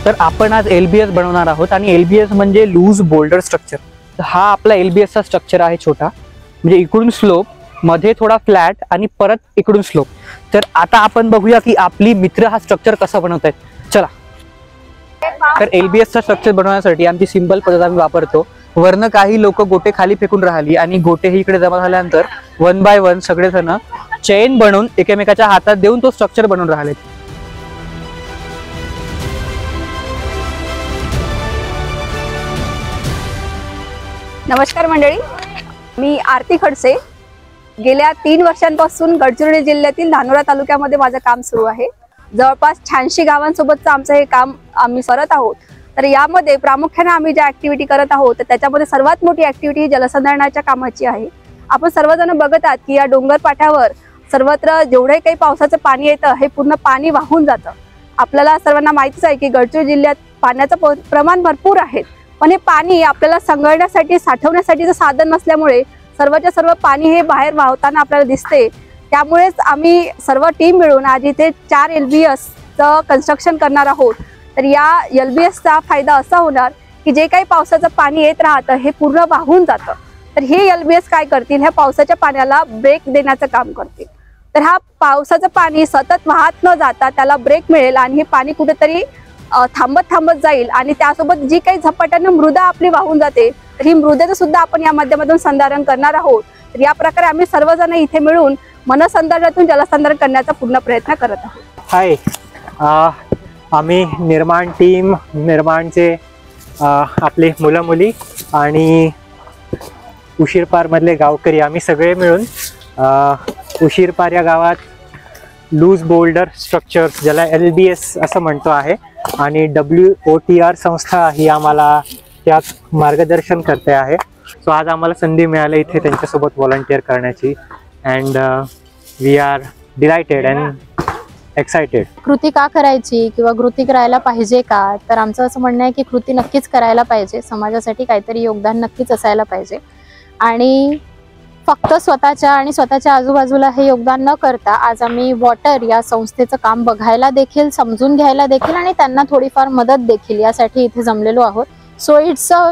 तर आपण आज LBS बनवणार आहोत आणि LBS म्हणजे लूज बोल्डर स्ट्रक्चर। हा आपला LBS चा स्ट्रक्चर आहे छोटा, म्हणजे इकडून स्लोप, मध्ये थोडा फ्लॅट आणि परत इकडून स्लोप। तर आता आपण बघूया की आपली मित्र हा स्ट्रक्चर कसा बनवतायत। चला। तर LBS चा स्ट्रक्चर बनवण्यासाठी आमची सिंपल पद्धत आम्ही वापरतो। वरनं काही लोक गोटे खाली फेकून राहिली आणि गोटे ही इकडे जमा झाल्यानंतर 1 बाय 1 सगळेजण चेन बनवून एकमेकाच्या हातात देऊन तो स्ट्रक्चर बनवून राहिले। नमस्कार मंडळी, मी आरती खडसे। गेल्या 3 वर्षांपासून गडचिरोली जिल्ह्यातील धानोरा तालुक्यामध्ये माझं काम सुरू आहे। जवळपास 86 गावांसोबतचं आमचं हे काम आम्ही करत आहोत। तर यामध्ये प्रामुख्याने आम्ही ज्या ऍक्टिव्हिटी करत आहोत त्याच्यामध्ये सर्वात मोठी ऍक्टिव्हिटी जलसंधारणाच्या कामाची आहे। आपण सर्वजण बघत आहात की या डोंगर पाट्यावर सर्वत्र जेवढे काही पावसाचं पाणी येतं हे पूर्ण पाणी वाहून जातं। आपल्याला सर्वांना माहितीच आहे की गडचिरोली जिल्ह्यात पाण्याचं प्रमाण भरपूर आहे, पण हे पाणी आपल्याला संग्रहण्यासाठी साठवण्यासाठीचं साधन नसल्यामुळे सर्वच्या सर्व पाणी हे बाहेर वाहताना आपल्याला दिसते। त्यामुळेच आम्ही सर्व टीम मिळून आज इथे 4 LBSचं कन्स्ट्रक्शन करणार आहोत। तर या LBSचा फायदा असा होणार की जे काही पावसाचं पाणी येत राहतं हे पूर्ण वाहून जातं। तर हे LBS काय करतील, ह्या पावसाच्या पाण्याला ब्रेक देण्याचं काम करतील। तर हा पावसाचं पाणी सतत वाहत न जाता त्याला ब्रेक मिळेल आणि हे पाणी कुठेतरी थांबत जाईल आणि त्यासोबत जी काही झपाट्याने मृदा आपली वाहून जाते तर ही मृदेचं सुद्धा आपण या माध्यमातून संधारण करणार आहोत। तर या प्रकारे आम्ही सर्वजण इथे मिळून मनसंधारणातून जलसंधारण करण्याचा पूर्ण प्रयत्न करत आहोत। हाय, आम्ही निर्माण टीम, निर्माणचे आपले मुलं मुली आणि उशीरपार मधले गावकरी आम्ही सगळे मिळून उशीरपार या गावात लूज बोल्डर स्ट्रक्चर्स ज्याला LBS असं म्हणतो आहे आणि WOTR संस्था ही आम्हाला त्यात मार्गदर्शन करते आहे। सो आज आम्हाला संधी मिळाली इथे त्यांच्यासोबत व्हॉलंटियर करण्याची and we are delighted and excited. कृती का करायची किंवा कृती करायला पाहिजे का, तर आमचं असं म्हणणं आहे की कृती नक्कीच करायला पाहिजे। समाजासाठी काहीतरी योगदान नक्कीच असायला पाहिजे आणि फक्त स्वतःच्या आणि स्वतःच्या आजूबाजूला हे योगदान न करता आज आम्ही वॉटर या संस्थेचं काम बघायला देखील, समजून घ्यायला देखील आणि त्यांना थोडीफार मदत देखील यासाठी इथे जमलेलो आहोत। So it's a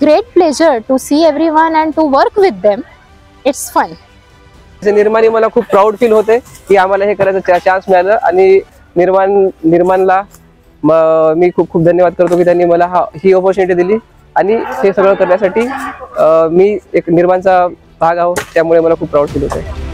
great pleasure to see everyone and to work with them. It's fun. निर्माणी मला खूप प्राऊड फील होते की आम्हाला हे करायचं चान्स मिळालं आणि निर्माणला मी खूप खूप धन्यवाद करतो की त्यांनी मला ही ऑपॉर्च्युनिटी दिली आणि हे सगळं करण्यासाठी मी एक निर्माणचा भाग आहोत, त्यामुळे मला खूप प्राऊड फील होत आहे।